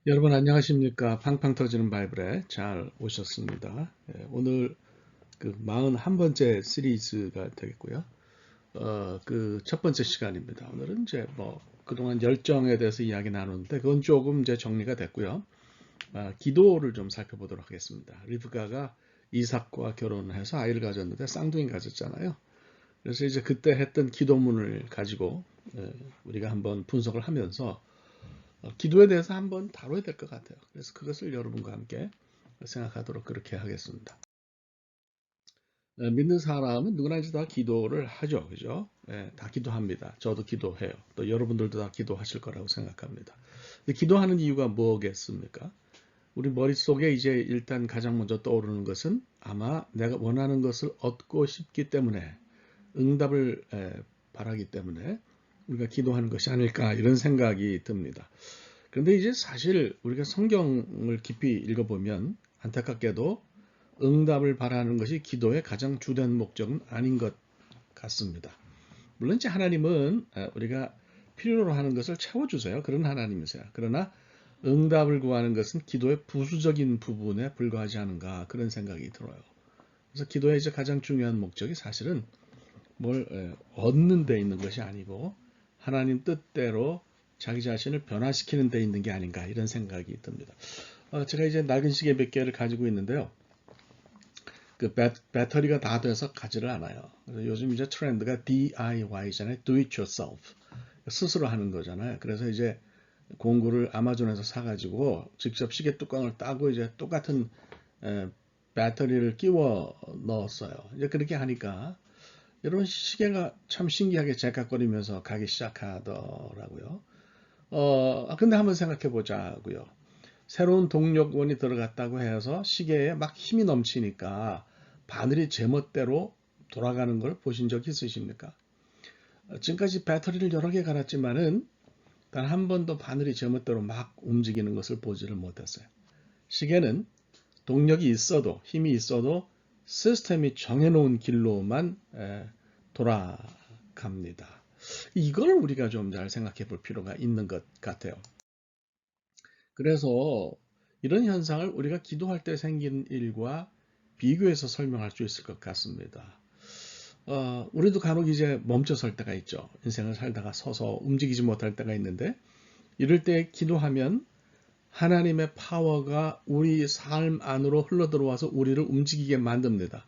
여러분 안녕하십니까? 팡팡 터지는 바이블에 잘 오셨습니다. 오늘 그 41번째 시리즈가 되겠고요. 그 첫 번째 시간입니다. 오늘은 이제 뭐 그동안 열정에 대해서 이야기 나누는데 그건 조금 이제 정리가 됐고요. 기도를 좀 살펴보도록 하겠습니다. 리브가가 이삭과 결혼해서 아이를 가졌는데 쌍둥이 가졌잖아요. 그래서 이제 그때 했던 기도문을 가지고 우리가 한번 분석을 하면서 기도에 대해서 한번 다뤄야 될 것 같아요. 그래서 그것을 여러분과 함께 생각하도록 그렇게 하겠습니다. 믿는 사람은 누구나 이제 다 기도를 하죠. 그죠? 다 기도합니다. 저도 기도해요. 또 여러분들도 다 기도하실 거라고 생각합니다. 근데 기도하는 이유가 뭐겠습니까? 우리 머릿속에 이제 일단 가장 먼저 떠오르는 것은 아마 내가 원하는 것을 얻고 싶기 때문에 응답을 바라기 때문에 우리가 기도하는 것이 아닐까 이런 생각이 듭니다. 그런데 이제 사실 우리가 성경을 깊이 읽어보면 안타깝게도 응답을 바라는 것이 기도의 가장 주된 목적은 아닌 것 같습니다. 물론 이제 하나님은 우리가 필요로 하는 것을 채워주세요. 그런 하나님이세요. 그러나 응답을 구하는 것은 기도의 부수적인 부분에 불과하지 않은가 그런 생각이 들어요. 그래서 기도의 이제 가장 중요한 목적이 사실은 뭘 얻는 데 있는 것이 아니고 하나님 뜻대로 자기 자신을 변화시키는 데 있는 게 아닌가 이런 생각이 듭니다. 제가 이제 낡은 시계 몇 개를 가지고 있는데요. 그 배터리가 다 돼서 가지를 않아요. 그래서 요즘 이제 트렌드가 DIY잖아요. Do it yourself. 스스로 하는 거잖아요. 그래서 이제 공구를 아마존에서 사가지고 직접 시계 뚜껑을 따고 이제 똑같은 에, 배터리를 끼워 넣었어요. 이제 그렇게 하니까 여러분 시계가 참 신기하게 제깍거리면서 가기 시작하더라고요. 근데 한번 생각해 보자고요. 새로운 동력원이 들어갔다고 해서 시계에 막 힘이 넘치니까 바늘이 제멋대로 돌아가는 걸 보신 적 있으십니까? 지금까지 배터리를 여러 개 갈았지만은 단 한 번도 바늘이 제멋대로 막 움직이는 것을 보지를 못했어요. 시계는 동력이 있어도 힘이 있어도 시스템이 정해놓은 길로만 돌아갑니다. 이걸 우리가 좀 잘 생각해 볼 필요가 있는 것 같아요. 그래서 이런 현상을 우리가 기도할 때 생긴 일과 비교해서 설명할 수 있을 것 같습니다. 우리도 간혹 이제 멈춰 설 때가 있죠. 인생을 살다가 서서 움직이지 못할 때가 있는데 이럴 때 기도하면 하나님의 파워가 우리 삶 안으로 흘러들어와서 우리를 움직이게 만듭니다.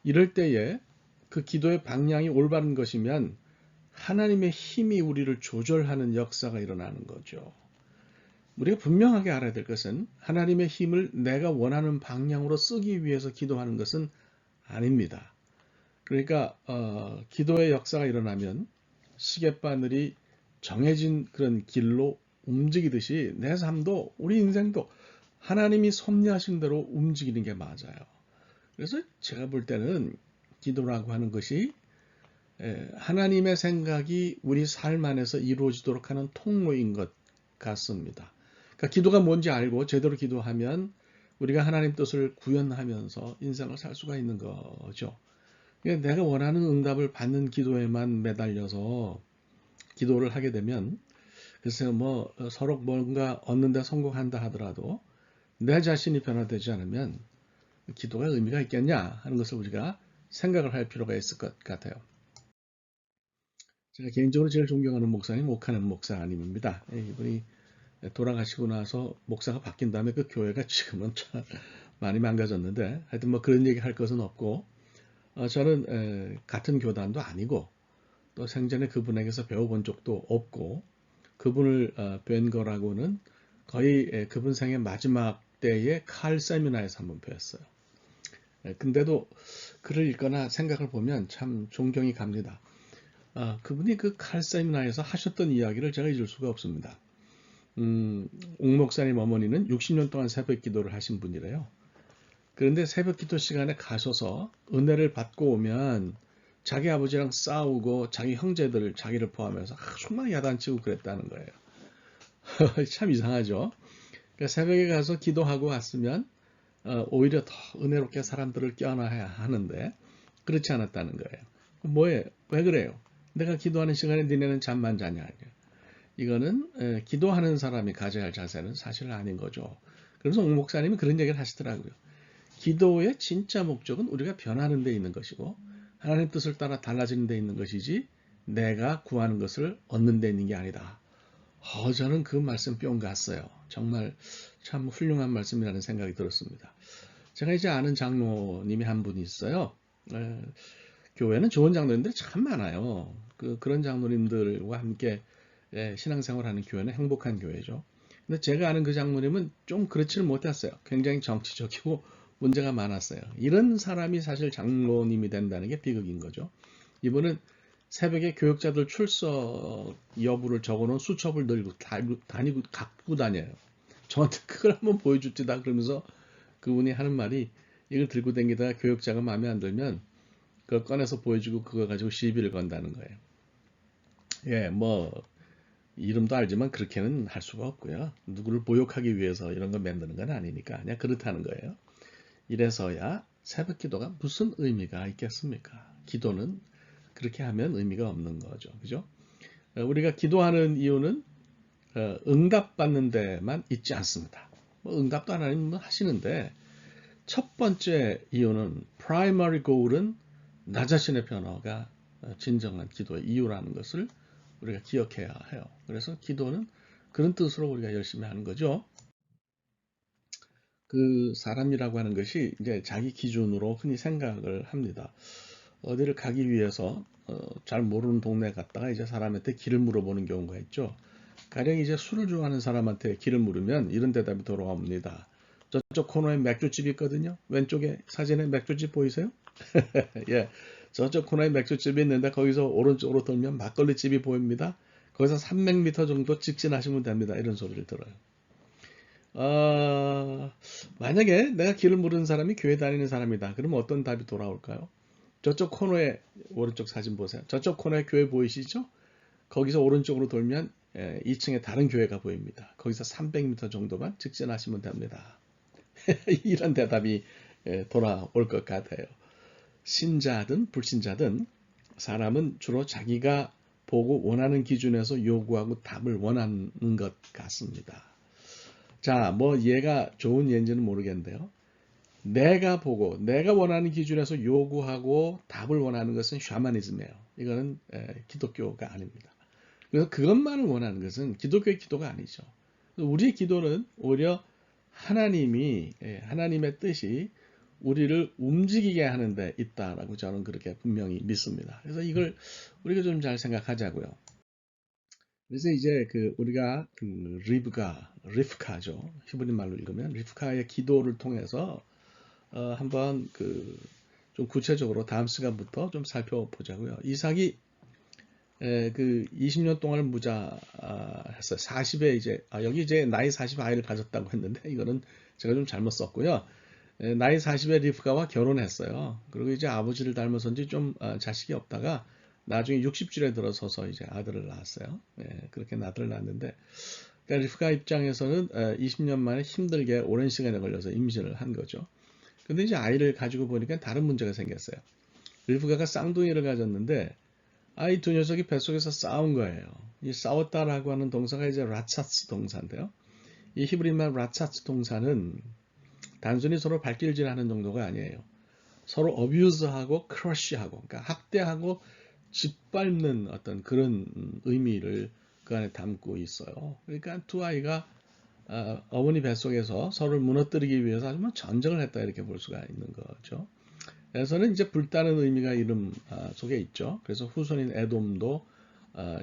이럴 때에 그 기도의 방향이 올바른 것이면 하나님의 힘이 우리를 조절하는 역사가 일어나는 거죠. 우리가 분명하게 알아야 될 것은 하나님의 힘을 내가 원하는 방향으로 쓰기 위해서 기도하는 것은 아닙니다. 그러니까 기도의 역사가 일어나면 시계바늘이 정해진 그런 길로 움직이듯이 내 삶도 우리 인생도 하나님이 섭리하신 대로 움직이는 게 맞아요. 그래서 제가 볼 때는 기도라고 하는 것이 하나님의 생각이 우리 삶 안에서 이루어지도록 하는 통로인 것 같습니다. 그러니까 기도가 뭔지 알고 제대로 기도하면 우리가 하나님 뜻을 구현하면서 인생을 살 수가 있는 거죠. 그러니까 내가 원하는 응답을 받는 기도에만 매달려서 기도를 하게 되면 글쎄요 뭐 서로 뭔가 얻는 데 성공한다 하더라도 내 자신이 변화되지 않으면 기도가 의미가 있겠냐 하는 것을 우리가 생각을 할 필요가 있을 것 같아요. 제가 개인적으로 제일 존경하는 목사님 오카는 목사님입니다. 이분이 돌아가시고 나서 목사가 바뀐 다음에 그 교회가 지금은 참 많이 망가졌는데 하여튼 뭐 그런 얘기 할 것은 없고 저는 같은 교단도 아니고 또 생전에 그분에게서 배워본 적도 없고 그분을 뵌 거라고는 거의 그분 생의 마지막 때에 칼 세미나에서 한번 뵀어요. 근데도 글을 읽거나 생각을 보면 참 존경이 갑니다. 그분이 그 칼 세미나에서 하셨던 이야기를 제가 잊을 수가 없습니다. 옥 목사님 어머니는 60년 동안 새벽 기도를 하신 분이래요. 그런데 새벽 기도 시간에 가셔서 은혜를 받고 오면 자기 아버지랑 싸우고 자기 형제들 자기를 포함해서 정말 야단치고 그랬다는 거예요. 참 이상하죠. 그러니까 새벽에 가서 기도하고 왔으면 오히려 더 은혜롭게 사람들을 껴안아야 하는데 그렇지 않았다는 거예요. 뭐예요? 왜 그래요? 내가 기도하는 시간에 니네는 잠만 자냐? 이거는 기도하는 사람이 가져야 할 자세는 사실 아닌 거죠. 그래서 옥 목사님이 그런 얘기를 하시더라고요. 기도의 진짜 목적은 우리가 변하는 데 있는 것이고 하나님 뜻을 따라 달라지는 데 있는 것이지 내가 구하는 것을 얻는 데 있는 게 아니다. 저는 그 말씀 뿅 갔어요. 정말 참 훌륭한 말씀이라는 생각이 들었습니다. 제가 이제 아는 장로님이 한 분이 있어요. 교회는 좋은 장로님들이 참 많아요. 그런 장로님들과 함께 신앙생활하는 교회는 행복한 교회죠. 근데 제가 아는 그 장로님은 좀 그렇지는 못했어요. 굉장히 정치적이고 문제가 많았어요. 이런 사람이 사실 장로님이 된다는 게 비극인 거죠. 이분은 새벽에 교역자들 출석 여부를 적어놓은 수첩을 들고 다니고 갖고 다녀요. 저한테 그걸 한번 보여줍시다 그러면서 그분이 하는 말이 이걸 들고 다니다가 교역자가 마음에 안 들면 그걸 꺼내서 보여주고 그거 가지고 시비를 건다는 거예요. 예, 뭐 이름도 알지만 그렇게는 할 수가 없고요. 누구를 모욕하기 위해서 이런 거 만드는 건 아니니까 그냥 그렇다는 거예요. 이래서야 새벽 기도가 무슨 의미가 있겠습니까? 기도는 그렇게 하면 의미가 없는 거죠. 그죠? 우리가 기도하는 이유는 응답받는 데만 있지 않습니다. 뭐 응답도 하나님 하시는데 첫 번째 이유는 primary goal은 나 자신의 변화가 진정한 기도의 이유라는 것을 우리가 기억해야 해요. 그래서 기도는 그런 뜻으로 우리가 열심히 하는 거죠. 그 사람이라고 하는 것이 이제 자기 기준으로 흔히 생각을 합니다. 어디를 가기 위해서 잘 모르는 동네 갔다가 이제 사람한테 길을 물어보는 경우가 있죠. 가령 이제 술을 좋아하는 사람한테 길을 물으면 이런 대답이 돌아옵니다. 저쪽 코너에 맥주집이 있거든요. 왼쪽에 사진에 맥주집 보이세요? 예, 저쪽 코너에 맥주집이 있는데 거기서 오른쪽으로 돌면 막걸리집이 보입니다. 거기서 300m 정도 직진하시면 됩니다. 이런 소리를 들어요. 만약에 내가 길을 모르는 사람이 교회 다니는 사람이다. 그러면 어떤 답이 돌아올까요? 저쪽 코너에 오른쪽 사진 보세요. 저쪽 코너에 교회 보이시죠? 거기서 오른쪽으로 돌면 2층에 다른 교회가 보입니다. 거기서 300m 정도만 직진하시면 됩니다. 이런 대답이 돌아올 것 같아요. 신자든 불신자든 사람은 주로 자기가 보고 원하는 기준에서 요구하고 답을 원하는 것 같습니다. 자, 뭐 얘가 좋은 예인지는 모르겠는데요. 내가 보고 내가 원하는 기준에서 요구하고 답을 원하는 것은 샤머니즘이에요. 이거는 기독교가 아닙니다. 그래서 그것만을 원하는 것은 기독교의 기도가 아니죠. 우리의 기도는 오히려 하나님의 뜻이 우리를 움직이게 하는 데 있다라고 저는 그렇게 분명히 믿습니다. 그래서 이걸 우리가 좀 잘 생각하자고요. 그래서 이제 우리가 리프카죠. 히브리 말로 읽으면 리프카의 기도를 통해서 한번 좀 구체적으로 다음 시간부터 좀 살펴보자고요. 이삭이 20년 동안을 무자했어요. 40에 이제 여기 이제 나이 40 아이를 가졌다고 했는데 이거는 제가 좀 잘못 썼고요. 나이 40에 리프가와 결혼했어요. 그리고 이제 아버지를 닮아서인지 좀 자식이 없다가 나중에 60줄에 들어서서 이제 아들을 낳았어요. 그렇게 아들을 낳았는데 그러니까 리프가 입장에서는 20년 만에 힘들게 오랜 시간에 걸려서 임신을 한 거죠. 근데 이제 아이를 가지고 보니까 다른 문제가 생겼어요. 리브가가 쌍둥이를 가졌는데 아이 두 녀석이 뱃속에서 싸운 거예요. 이 싸웠다라고 하는 동사가 이제 라차츠 동사인데요. 이 히브리말 라차츠 동사는 단순히 서로 발길질하는 정도가 아니에요. 서로 어뷰즈하고 크러쉬하고, 그러니까 학대하고 짓밟는 어떤 그런 의미를 그 안에 담고 있어요. 그러니까 두 아이가 어머니 뱃속에서 서로를 무너뜨리기 위해서 아주 전쟁을 했다 이렇게 볼 수가 있는 거죠. 에서는 이제 불타는 의미가 이름 속에 있죠. 그래서 후손인 에돔도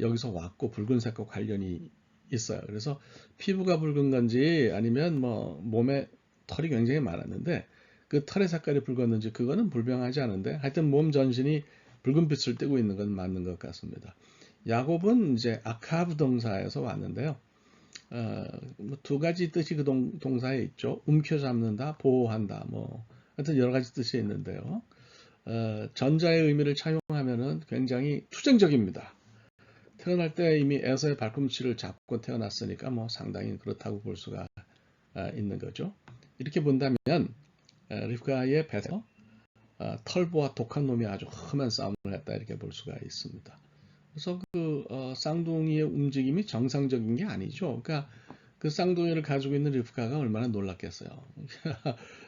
여기서 왔고 붉은색과 관련이 있어요. 그래서 피부가 붉은 건지 아니면 뭐 몸에 털이 굉장히 많았는데 그 털의 색깔이 붉었는지 그거는 불명하지 않은데 하여튼 몸 전신이 붉은 빛을 띠고 있는 건 맞는 것 같습니다. 야곱은 이제 아카브 동사에서 왔는데요. 두 가지 뜻이 그 동사에 있죠. 움켜잡는다, 보호한다, 뭐 하여튼 여러 가지 뜻이 있는데요. 전자의 의미를 차용하면은 굉장히 투쟁적입니다. 태어날 때 이미 에서의 발꿈치를 잡고 태어났으니까 뭐 상당히 그렇다고 볼 수가 있는 거죠. 이렇게 본다면 리브가의 배에서 털보와 독한 놈이 아주 험한 싸움을 했다 이렇게 볼 수가 있습니다. 그래서 쌍둥이의 움직임이 정상적인 게 아니죠. 그러니까 그 쌍둥이를 가지고 있는 르브카가 얼마나 놀랐겠어요.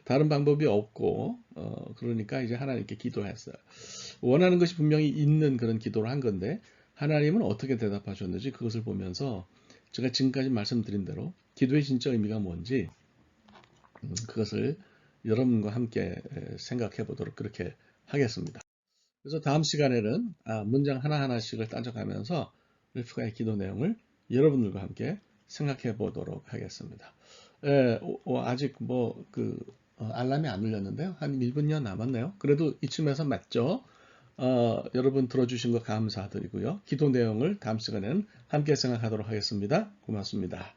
다른 방법이 없고, 그러니까 이제 하나님께 기도했어요. 원하는 것이 분명히 있는 그런 기도를 한 건데, 하나님은 어떻게 대답하셨는지 그것을 보면서 제가 지금까지 말씀드린 대로 기도의 진짜 의미가 뭔지 그것을 여러분과 함께 생각해 보도록 그렇게 하겠습니다. 그래서 다음 시간에는 문장 하나하나씩을 따져가면서 르브카의 기도 내용을 여러분들과 함께 생각해 보도록 하겠습니다. 아직 알람이 안 울렸는데요. 한 1분여 남았네요. 그래도 이쯤에서 맞죠? 여러분 들어주신 거 감사드리고요. 기도 내용을 다음 시간에는 함께 생각하도록 하겠습니다. 고맙습니다.